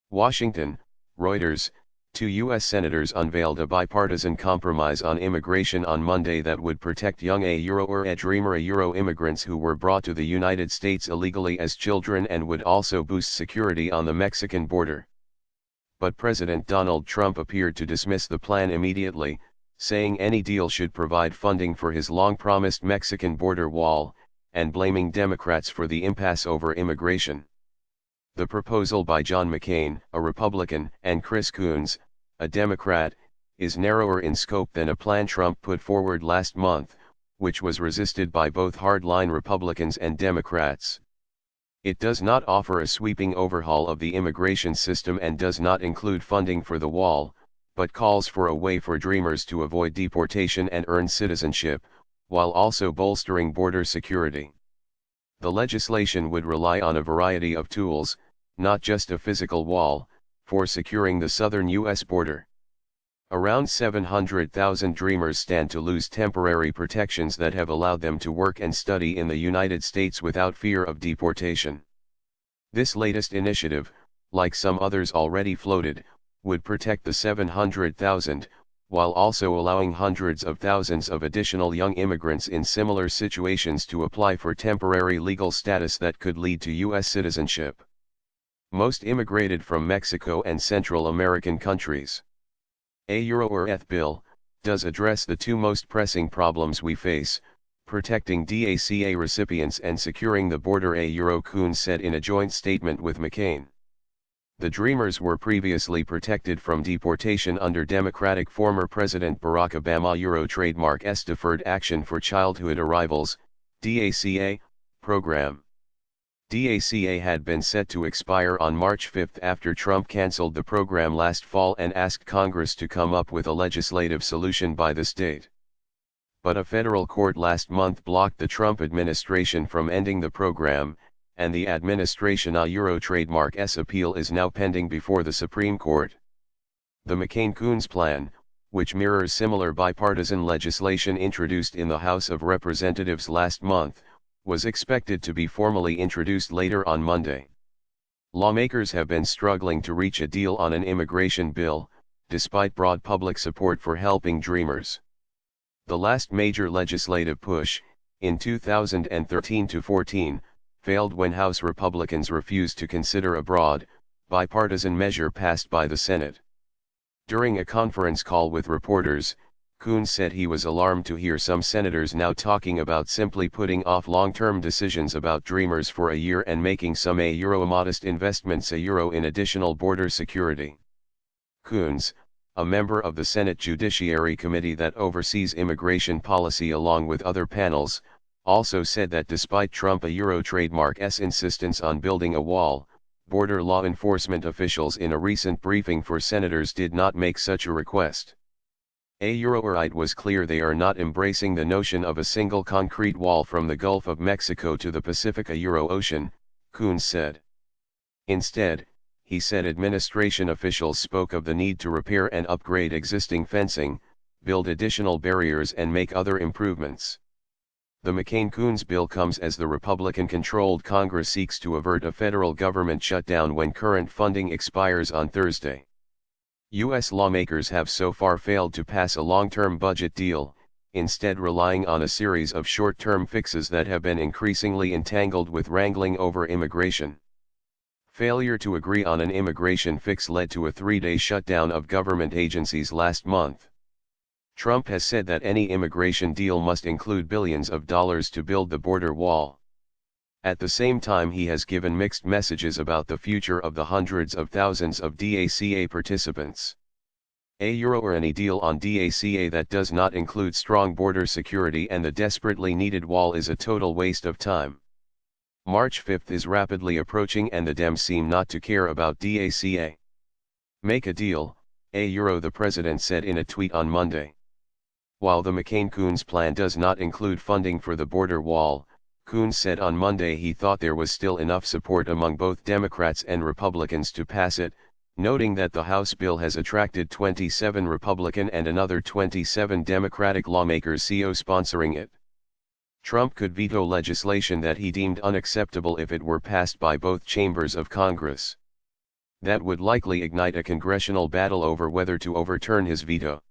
Washington, Reuters, two U.S. senators unveiled a bipartisan compromise on immigration on Monday that would protect young dreamer immigrants who were brought to the United States illegally as children and would also boost security on the Mexican border. But President Donald Trump appeared to dismiss the plan immediately, saying any deal should provide funding for his long-promised Mexican border wall, and blaming Democrats for the impasse over immigration. The proposal by John McCain, a Republican, and Chris Coons, a Democrat, is narrower in scope than a plan Trump put forward last month, which was resisted by both hardline Republicans and Democrats. It does not offer a sweeping overhaul of the immigration system and does not include funding for the wall, but calls for a way for dreamers to avoid deportation and earn citizenship, while also bolstering border security. The legislation would rely on a variety of tools, not just a physical wall, for securing the southern U.S. border. Around 700,000 dreamers stand to lose temporary protections that have allowed them to work and study in the United States without fear of deportation. This latest initiative, like some others already floated, would protect the 700,000, while also allowing hundreds of thousands of additional young immigrants in similar situations to apply for temporary legal status that could lead to U.S. citizenship. Most immigrated from Mexico and Central American countries. ETH bill does address the two most pressing problems we face, protecting DACA recipients and securing the border. Coons said in a joint statement with McCain. The Dreamers were previously protected from deportation under Democratic former President Barack Obama trademark's Deferred Action for Childhood Arrivals, DACA, program. DACA had been set to expire on March 5 after Trump canceled the program last fall and asked Congress to come up with a legislative solution by the state. But a federal court last month blocked the Trump administration from ending the program, and the administration's trademark's appeal is now pending before the Supreme Court. The McCain-Coons plan, which mirrors similar bipartisan legislation introduced in the House of Representatives last month, was expected to be formally introduced later on Monday. Lawmakers have been struggling to reach a deal on an immigration bill, despite broad public support for helping dreamers. The last major legislative push, in 2013-14, failed when House Republicans refused to consider a broad, bipartisan measure passed by the Senate. During a conference call with reporters, Coons said he was alarmed to hear some senators now talking about simply putting off long-term decisions about dreamers for a year and making some modest investments in additional border security. Coons, a member of the Senate Judiciary Committee that oversees immigration policy along with other panels, also said that despite Trump trademark's insistence on building a wall, border law enforcement officials in a recent briefing for senators did not make such a request. It was clear they are not embracing the notion of a single concrete wall from the Gulf of Mexico to the Pacific Ocean, Coons said. Instead, he said administration officials spoke of the need to repair and upgrade existing fencing, build additional barriers and make other improvements. The McCain-Coons bill comes as the Republican-controlled Congress seeks to avert a federal government shutdown when current funding expires on Thursday. U.S. lawmakers have so far failed to pass a long-term budget deal, instead relying on a series of short-term fixes that have been increasingly entangled with wrangling over immigration. Failure to agree on an immigration fix led to a 3-day shutdown of government agencies last month. Trump has said that any immigration deal must include billions of dollars to build the border wall. At the same time, he has given mixed messages about the future of the hundreds of thousands of DACA participants. Any deal on DACA that does not include strong border security and the desperately needed wall is a total waste of time. March 5 is rapidly approaching and the Dems seem not to care about DACA. Make a deal, the president said in a tweet on Monday. While the McCain-Coons plan does not include funding for the border wall, Coons said on Monday he thought there was still enough support among both Democrats and Republicans to pass it, noting that the House bill has attracted 27 Republican and another 27 Democratic lawmakers sponsoring it. Trump could veto legislation that he deemed unacceptable if it were passed by both chambers of Congress. that would likely ignite a congressional battle over whether to overturn his veto.